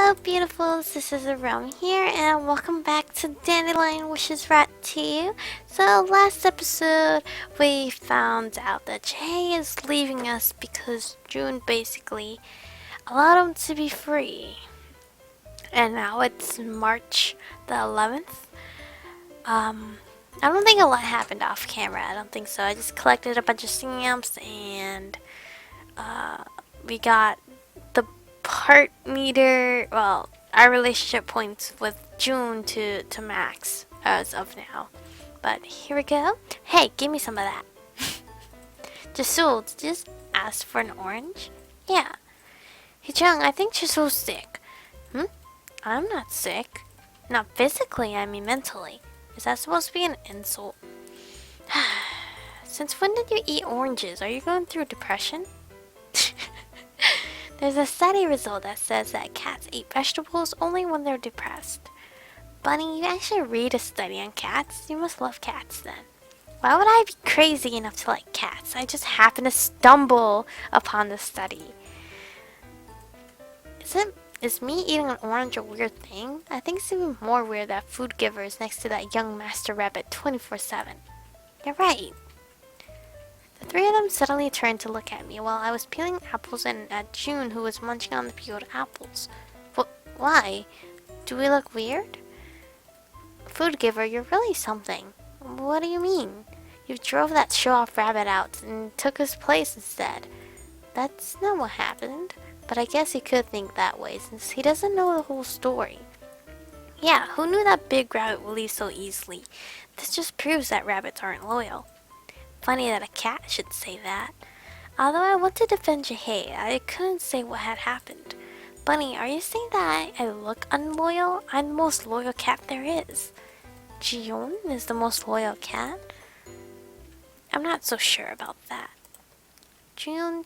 Hello beautifuls, this is Aromie here and welcome back to Dandelion Wishes Rat to you. So last episode we found out that Jay is leaving us because June basically allowed him to be free. And now it's March the 11th. I don't think a lot happened off camera, I don't think so. I just collected a bunch of stamps and we got the heart meter, well, our relationship points with June to max as of now. But here we go. Hey, give me some of that. Jasul, just ask for an orange? Yeah. Hey Jung, I think Jasul's sick. I'm not sick. Not physically, I mean mentally. Is that supposed to be an insult? Since when did you eat oranges? Are you going through depression? There's a study result that says that cats eat vegetables only when they're depressed. Bunny, you actually read a study on cats? You must love cats then. Why would I be crazy enough to like cats? I just happened to stumble upon the study. Is me eating an orange a weird thing? I think it's even more weird that food giver is next to that young master rabbit 24/7. You're right. The three of them suddenly turned to look at me while I was peeling apples and at June, who was munching on the peeled apples. Why? Do we look weird? Food giver, you're really something. What do you mean? You drove that show-off rabbit out and took his place instead. That's not what happened, but I guess he could think that way since he doesn't know the whole story. Yeah, who knew that big rabbit would leave so easily? This just proves that rabbits aren't loyal. Funny that a cat should say that. Although I want to defend Jihei, I couldn't say what had happened. Bunny, are you saying that I look unloyal? I'm the most loyal cat there is. Jion is the most loyal cat? I'm not so sure about that. Jion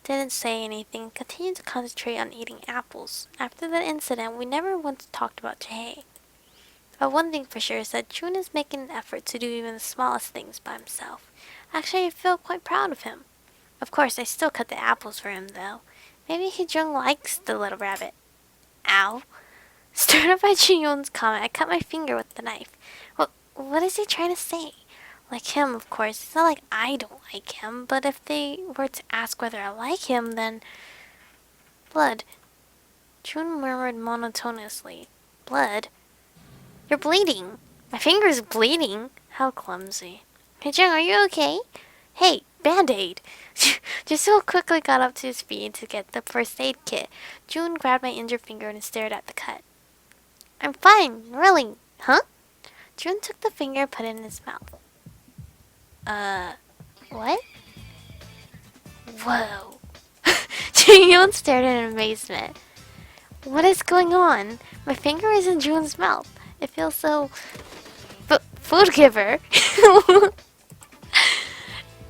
didn't say anything and continued to concentrate on eating apples. After the incident, we never once talked about Jihei. But one thing for sure is that June is making an effort to do even the smallest things by himself. Actually, I feel quite proud of him. Of course, I still cut the apples for him, though. Maybe Hee-jung likes the little rabbit. Ow. Stirred up by Ji-yoon's comment, I cut my finger with the knife. What is he trying to say? Like him, of course. It's not like I don't like him, but if they were to ask whether I like him, then... Blood. June murmured monotonously. Blood? You're bleeding. My finger's bleeding. How clumsy. Hey Jung, are you okay? Hey, Band-Aid. Jisoo quickly got up to his feet to get the first aid kit. June grabbed my injured finger and stared at the cut. I'm fine, really. Huh? June took the finger and put it in his mouth. What? Whoa. Ji-yoon stared in amazement. What is going on? My finger is in June's mouth. It feels so... food giver.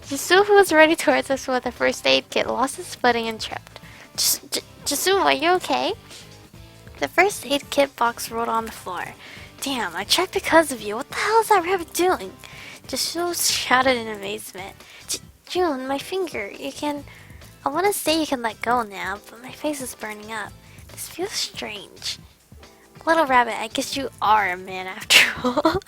Jisoo, who was running towards us with a first aid kit, lost his footing and tripped. Jisoo, are you okay? The first aid kit box rolled on the floor. Damn, I checked because of you. What the hell is that rabbit doing? Jisoo shouted in amazement. June, my finger. I want to say you can let go now, but my face is burning up. This feels strange. Little rabbit, I guess you are a man after all.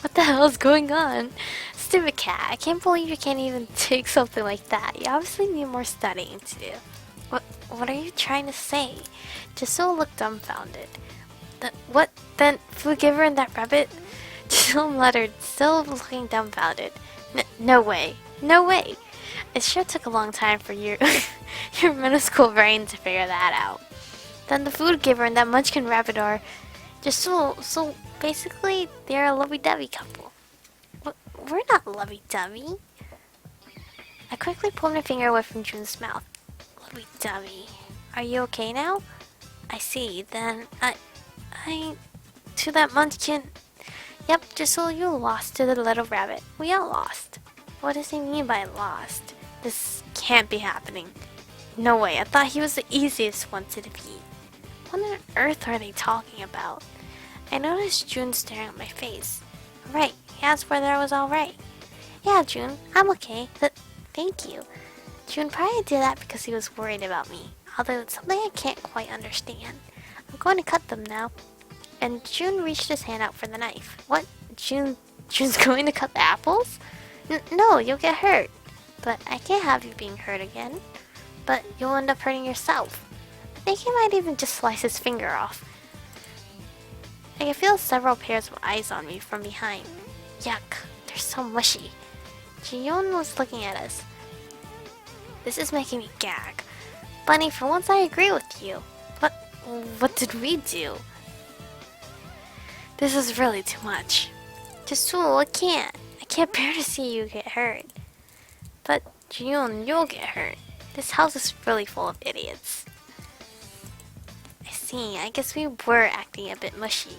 What the hell is going on? Stupid cat, I can't believe you can't even take something like that. You obviously need more studying to do. What are you trying to say? Jisoo looked dumbfounded. What? Then food giver and that rabbit? Jisoo muttered, still looking dumbfounded. No way. No way. It sure took a long time for your minuscule brain to figure that out. Then the food giver and that munchkin rabbit are just so basically they're a lovey-dovey couple. We're not lovey-dovey. I quickly pulled my finger away from June's mouth. Lovey-dovey. Are you okay now? I see. Then to that munchkin. Yep, just so you lost to the little rabbit. We all lost. What does he mean by lost? This can't be happening. No way, I thought he was the easiest one to defeat. What on earth are they talking about? I noticed June staring at my face. Right, he asked whether I was alright. Yeah, June, I'm okay. Thank you. June probably did that because he was worried about me. although it's something I can't quite understand. I'm going to cut them now. And June reached his hand out for the knife. What? June's going to cut the apples? No, you'll get hurt. But I can't have you being hurt again. But you'll end up hurting yourself. I think he might even just slice his finger off. I can feel several pairs of eyes on me from behind. Yuck, they're so mushy. Ji-yoon was looking at us. This is making me gag. Bunny, for once I agree with you. What did we do? This is really too much. Ji-sool, I can't bear to see you get hurt. But Ji-yoon, you'll get hurt. This house is really full of idiots. I see, I guess we were acting a bit mushy.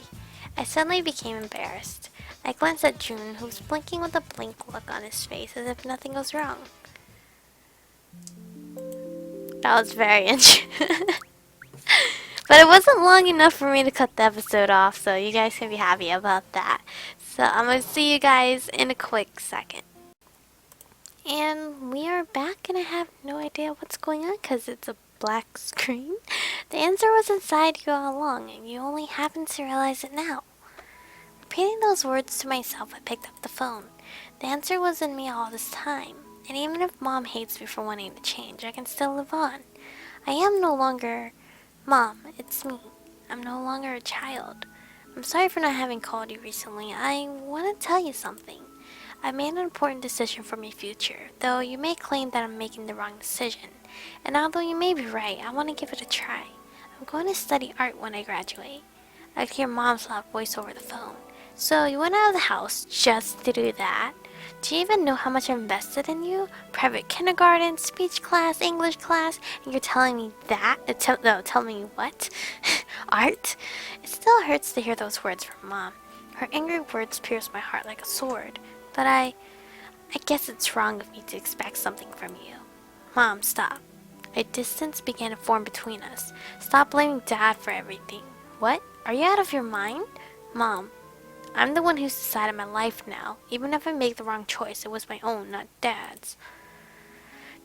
I suddenly became embarrassed. I glanced at June, who was blinking with a blank look on his face as if nothing was wrong. That was very interesting. But it wasn't long enough for me to cut the episode off, so you guys can be happy about that. So I'm going to see you guys in a quick second. And we are back, and I have no idea what's going on because it's a black screen. The answer was inside you all along, and you only happen to realize it now. Repeating those words to myself, I picked up the phone. The answer was in me all this time, and even if Mom hates me for wanting to change, I can still live on. I am no longer... Mom, it's me. I'm no longer a child. I'm sorry for not having called you recently. I want to tell you something. I made an important decision for my future, though you may claim that I'm making the wrong decision. And although you may be right, I want to give it a try. I'm going to study art when I graduate. I could hear Mom's loud voice over the phone. So you went out of the house just to do that? Do you even know how much I invested in you? Private kindergarten, speech class, English class, and you're telling me that? Tell me what? Art? It still hurts to hear those words from Mom. Her angry words pierce my heart like a sword. But I guess it's wrong of me to expect something from you. Mom, stop. A distance began to form between us. Stop blaming Dad for everything. What? Are you out of your mind? Mom, I'm the one who's decided my life now. Even if I make the wrong choice, it was my own, not Dad's.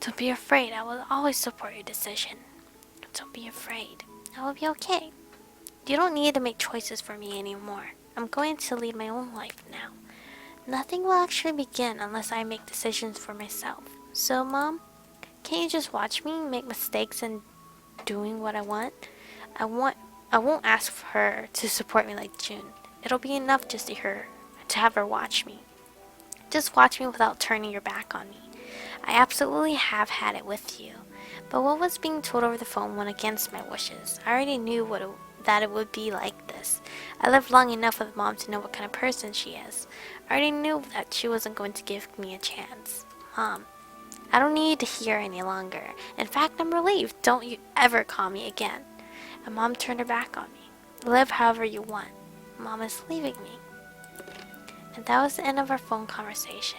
Don't be afraid. I will always support your decision. Don't be afraid. I will be okay. You don't need to make choices for me anymore. I'm going to lead my own life now. Nothing will actually begin unless I make decisions for myself. So, Mom, can't you just watch me make mistakes and doing what I want? I won't ask for her to support me like June. It'll be enough just to have her watch me. Just watch me without turning your back on me. I absolutely have had it with you. But what was being told over the phone went against my wishes. I already knew that it would be like this. I lived long enough with Mom to know what kind of person she is. I already knew that she wasn't going to give me a chance. Mom, I don't need to hear any longer. In fact, I'm relieved. Don't you ever call me again. And Mom turned her back on me. Live however you want. Mom is leaving me. And that was the end of our phone conversation.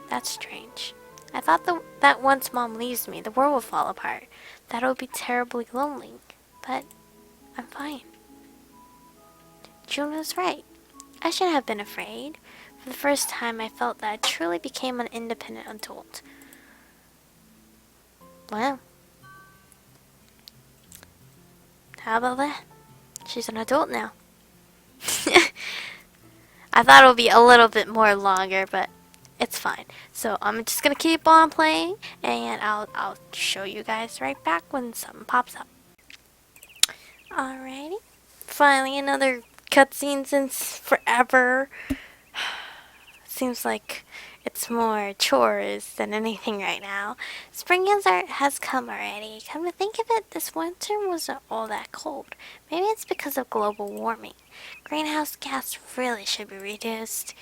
That's strange. I thought that once Mom leaves me, the world will fall apart. That it would be terribly lonely. But I'm fine. June was right. I shouldn't have been afraid. For the first time, I felt that I truly became an independent adult. Wow. How about that? She's an adult now. I thought it would be a little bit more longer, but it's fine. So I'm just gonna keep on playing, and I'll show you guys right back when something pops up. Alrighty. Finally, another cutscene since forever. Seems like it's more chores than anything right now. Spring has come already. Come to think of it, this winter wasn't all that cold. Maybe it's because of global warming. Greenhouse gas really should be reduced.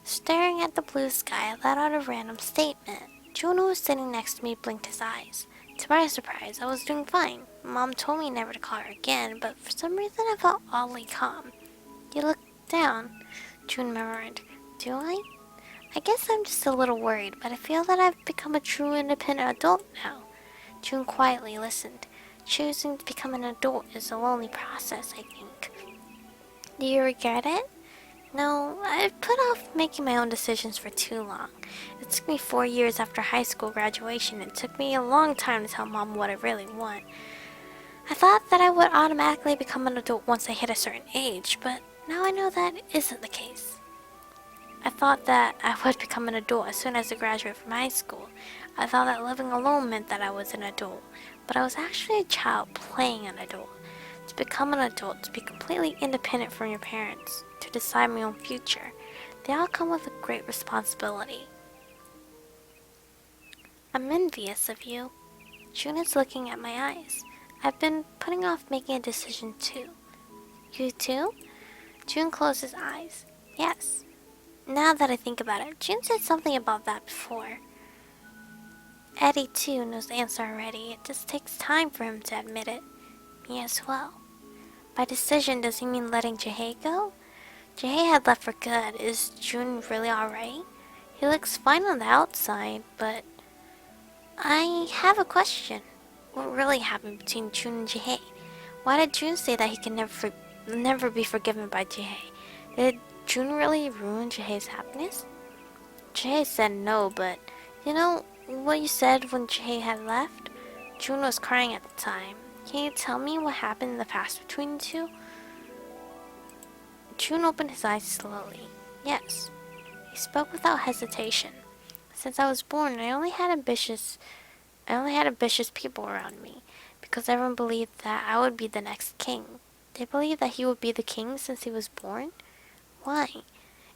Staring at the blue sky, I let out a random statement. June, who was sitting next to me, blinked his eyes. To my surprise, I was doing fine. Mom told me never to call her again, but for some reason I felt oddly calm. You look down, June murmured. Do I? I guess I'm just a little worried, but I feel that I've become a true independent adult now. June quietly listened. Choosing to become an adult is a lonely process, I think. Do you regret it? No, I've put off making my own decisions for too long. It took me 4 years after high school graduation. It took me a long time to tell mom what I really want. I thought that I would automatically become an adult once I hit a certain age, but now I know that isn't the case. I thought that I would become an adult as soon as I graduated from high school. I thought that living alone meant that I was an adult, but I was actually a child playing an adult. To become an adult, to be completely independent from your parents, to decide my own future, they all come with a great responsibility. I'm envious of you. June is looking at my eyes. I've been putting off making a decision too. You too? June closed his eyes. Yes. Now that I think about it, June said something about that before. Eddie too knows the answer already. It just takes time for him to admit it. Me as well. By decision, does he mean letting Jae go? Jae had left for good. Is June really alright? He looks fine on the outside, but I have a question. What really happened between June and Jae? Why did June say that he can never be forgiven by Jae? Did June really ruin Jae's happiness? Jae said no, but you know what you said when Jae had left? June was crying at the time. Can you tell me what happened in the past between the two? June opened his eyes slowly. Yes. He spoke without hesitation. Since I was born, I only had ambitious people around me, because everyone believed that I would be the next king. They believed that he would be the king since he was born? Why?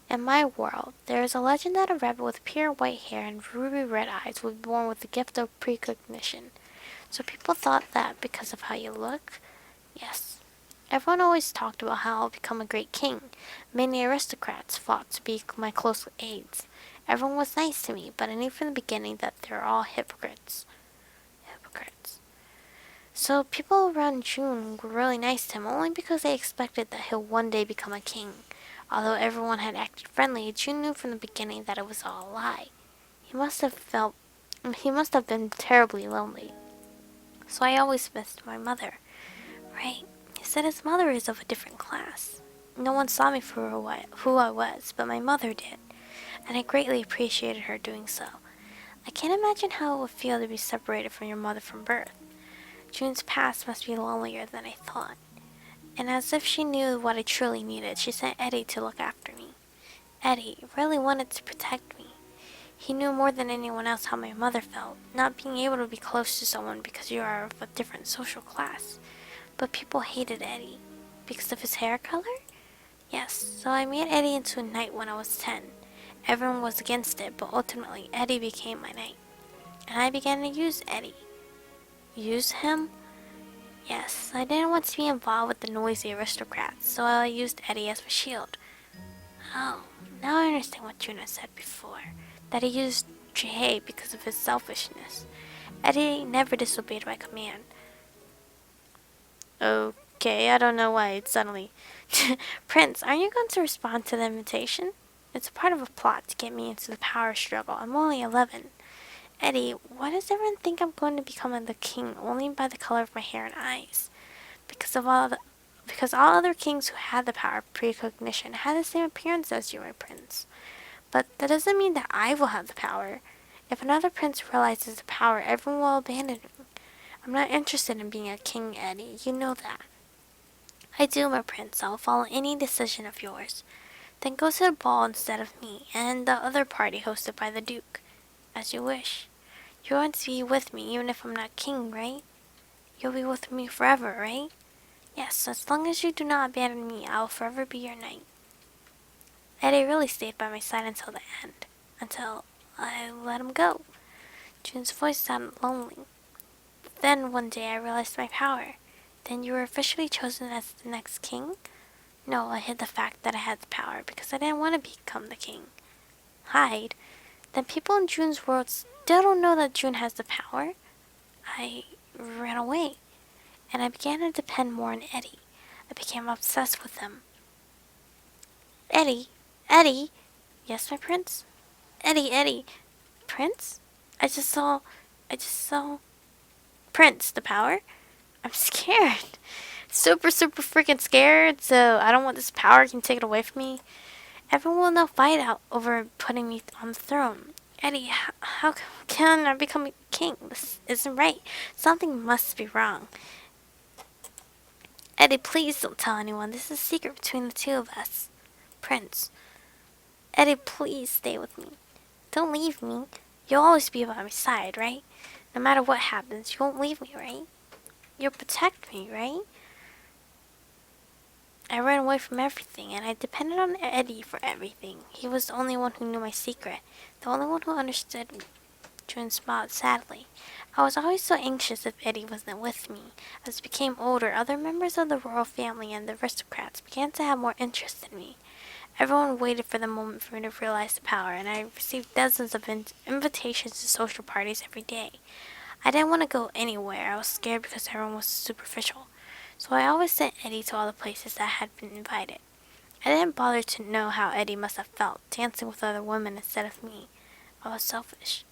In my world, there is a legend that a rabbit with pure white hair and ruby red eyes was born with the gift of precognition. So people thought that because of how you look? Yes. Everyone always talked about how I'll become a great king. Many aristocrats fought to be my close aides. Everyone was nice to me, but I knew from the beginning that they're all hypocrites. So people around June were really nice to him only because they expected that he'll one day become a king. Although everyone had acted friendly, June knew from the beginning that it was all a lie. He must have been terribly lonely. So I always missed my mother. Right? He said his mother is of a different class. No one saw me for who I was, but my mother did, and I greatly appreciated her doing so. I can't imagine how it would feel to be separated from your mother from birth. June's past must be lonelier than I thought. And as if she knew what I truly needed, she sent Eddie to look after me. Eddie really wanted to protect me. He knew more than anyone else how my mother felt, not being able to be close to someone because you are of a different social class. But people hated Eddie. Because of his hair color? Yes, so I made Eddie into a knight when I was 10. Everyone was against it, but ultimately Eddie became my knight. And I began to use Eddie. Use him? Yes, I didn't want to be involved with the noisy aristocrats, so I used Eddie as my shield. Oh, now I understand what Juna said before, that he used Jae because of his selfishness. Eddie never disobeyed my command. Okay, I don't know why it's suddenly... Prince, aren't you going to respond to the invitation? It's a part of a plot to get me into the power struggle. I'm only 11. Eddie, why does everyone think I'm going to become the king only by the color of my hair and eyes? Because all other kings who had the power of precognition had the same appearance as you, my prince. But that doesn't mean that I will have the power. If another prince realizes the power, everyone will abandon me. I'm not interested in being a king, Eddie. You know that. I do, my prince. I'll follow any decision of yours. Then go to the ball instead of me, and the other party hosted by the duke. As you wish. You're going to be with me even if I'm not king, right? You'll be with me forever, right? Yes, as long as you do not abandon me, I will forever be your knight. Eddie really stayed by my side until the end. Until I let him go. June's voice sounded lonely. Then one day I realized my power. Then you were officially chosen as the next king? No, I hid the fact that I had the power because I didn't want to become the king. Hide? Then people in June's world still don't know that June has the power? I ran away, and I began to depend more on Eddie. I became obsessed with him. Eddie? Eddie? Yes, my prince? Eddie. Prince? I just saw... Prince, the power? I'm scared. Super freaking scared, so I don't want this power. Can you take it away from me? Everyone will now fight out over putting me on the throne. Eddie, how can I become a king? This isn't right. Something must be wrong. Eddie, please don't tell anyone. This is a secret between the two of us. Prince. Eddie, please stay with me. Don't leave me. You'll always be by my side, right? No matter what happens, you won't leave me, right? You'll protect me, right? I ran away from everything, and I depended on Eddie for everything. He was the only one who knew my secret, the only one who understood me. June smiled sadly. I was always so anxious if Eddie wasn't with me. As I became older, other members of the royal family and the aristocrats began to have more interest in me. Everyone waited for the moment for me to realize the power, and I received dozens of invitations to social parties every day. I didn't want to go anywhere. I was scared because everyone was superficial. So I always sent Eddie to all the places that had been invited. I didn't bother to know how Eddie must have felt, dancing with other women instead of me. I was selfish.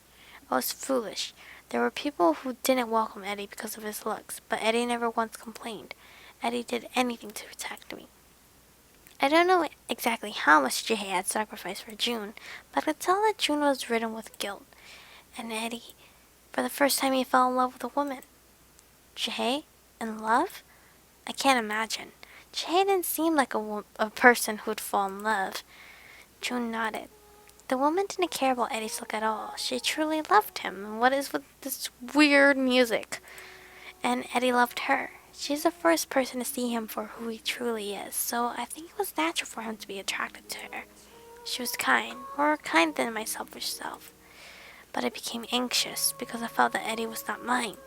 I was foolish. There were people who didn't welcome Eddie because of his looks, but Eddie never once complained. Eddie did anything to protect me. I don't know exactly how much Jay had sacrificed for June, but I could tell that June was ridden with guilt. And Eddie, for the first time, he fell in love with a woman. Jay? In love? I can't imagine. Jay didn't seem like a person who'd fall in love. June nodded. The woman didn't care about Eddie's look at all. She truly loved him. And what is with this weird music? And Eddie loved her. She's the first person to see him for who he truly is, so I think it was natural for him to be attracted to her. She was kind, more kind than my selfish self. But I became anxious because I felt that Eddie was not mine.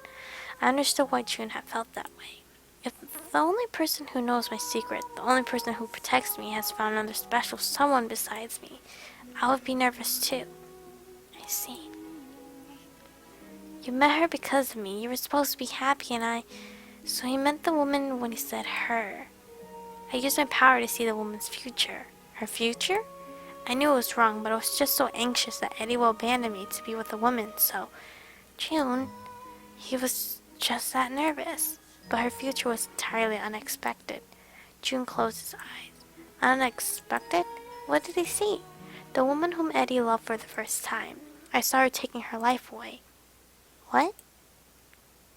I understood why June had felt that way. If the only person who knows my secret, the only person who protects me, has found another special someone besides me, I would be nervous too. I see. You met her because of me. You were supposed to be happy and So he meant the woman when he said her. I used my power to see the woman's future. Her future? I knew it was wrong, but I was just so anxious that Eddie will abandon me to be with a woman, so... June, he was just that nervous. But her future was entirely unexpected. June closed his eyes. Unexpected? What did he see? The woman whom Eddie loved for the first time. I saw her taking her life away. What?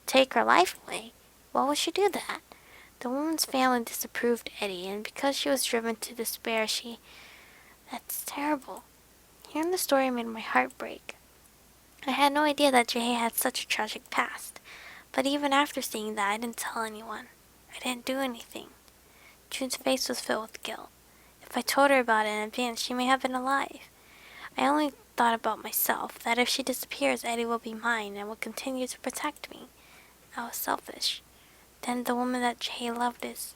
Take her life away? Why would she do that? The woman's family disapproved Eddie, and because she was driven to despair, That's terrible. Hearing the story made my heart break. I had no idea that Jay had such a tragic past. But even after seeing that, I didn't tell anyone. I didn't do anything. June's face was filled with guilt. If I told her about it in advance, she may have been alive. I only thought about myself, that if she disappears, Eddie will be mine and will continue to protect me. I was selfish. Then the woman that Jay loved is...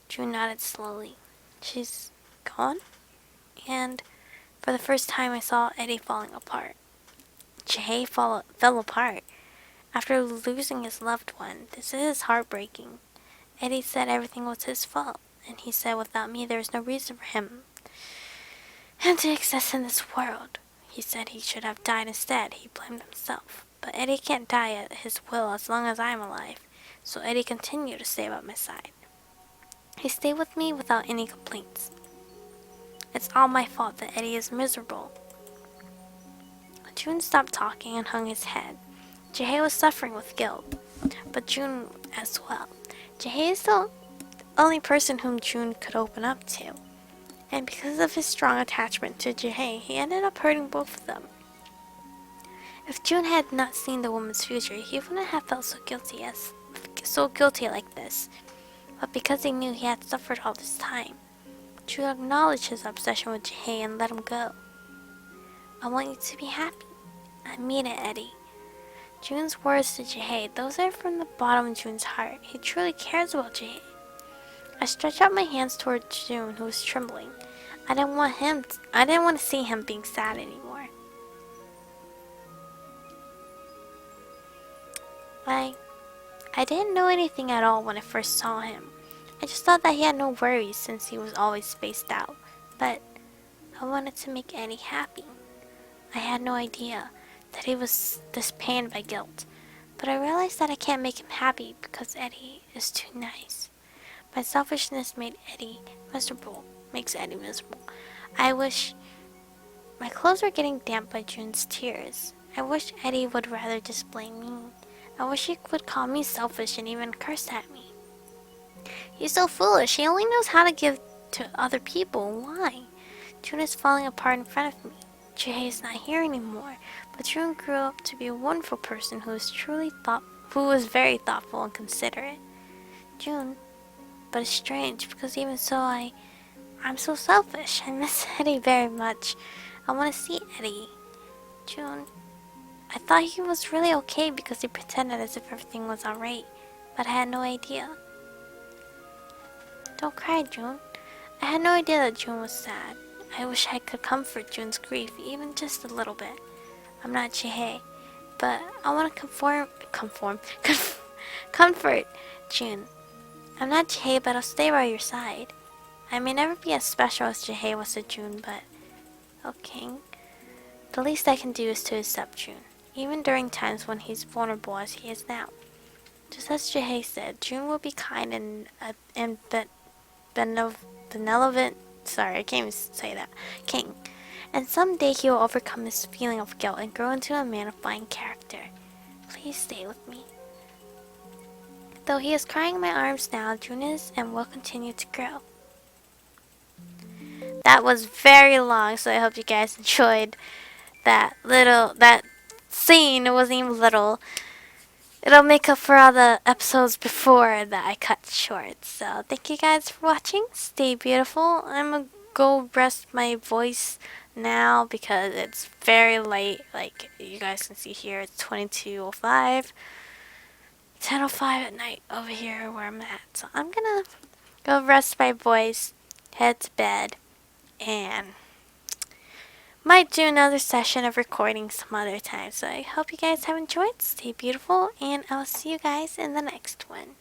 June nodded slowly. She's gone? And for the first time I saw Eddie falling apart. Jay fell apart. After losing his loved one, this is heartbreaking. Eddie said everything was his fault, and he said without me there is no reason for him to exist in this world. He said he should have died instead. He blamed himself. But Eddie can't die at his will as long as I'm alive, so Eddie continued to stay by my side. He stayed with me without any complaints. It's all my fault that Eddie is miserable. June stopped talking and hung his head. Jahei was suffering with guilt, but June as well. Jahei is the only person whom June could open up to, and because of his strong attachment to Jahei, he ended up hurting both of them. If June had not seen the woman's future, he wouldn't have felt so guilty like this. But because he knew he had suffered all this time, June acknowledged his obsession with Jahei and let him go. I want you to be happy. I mean it, Eddie. June's words to Jahei, those are from the bottom of June's heart. He truly cares about Jahei. I stretched out my hands toward June, who was trembling. I didn't want to see him being sad anymore. I didn't know anything at all when I first saw him. I just thought that he had no worries since he was always spaced out. But I wanted to make Eddie happy. I had no idea that he was this pained by guilt. But I realized that I can't make him happy because Eddie is too nice. My selfishness makes Eddie miserable. I wish my clothes were getting damp by June's tears. I wish Eddie would rather just blame me. I wish he would call me selfish and even curse at me. He's so foolish. He only knows how to give to other people. Why? June is falling apart in front of me. Chihei is not here anymore, but June grew up to be a wonderful person who was very thoughtful and considerate. June, but it's strange because even so, I'm so selfish. I miss Eddie very much. I want to see Eddie. June, I thought he was really okay because he pretended as if everything was alright, but I had no idea. Don't cry, June. I had no idea that June was sad. I wish I could comfort June's grief, even just a little bit. I'm not Chihei, but I want to comfort June. I'm not Chihei, but I'll stay by your side. I may never be as special as Chihei was to June, but okay. The least I can do is to accept June, even during times when he's vulnerable as he is now. Just as Chihei said, June will be kind and benevolent. Sorry, I can't even say that. King. And someday he will overcome his feeling of guilt and grow into a man of fine character. Please stay with me. Though he is crying in my arms now, June is and will continue to grow. That was very long, so I hope you guys enjoyed that scene. It wasn't even little. It'll make up for all the episodes before that I cut short. So thank you guys for watching. Stay beautiful. I'm gonna go rest my voice now because it's very late. Like you guys can see here, it's 22:05, 10:05 at night over here where I'm at. So I'm gonna go rest my voice, head to bed, and might do another session of recording some other time. So I hope you guys have enjoyed. Stay beautiful, and I'll see you guys in the next one.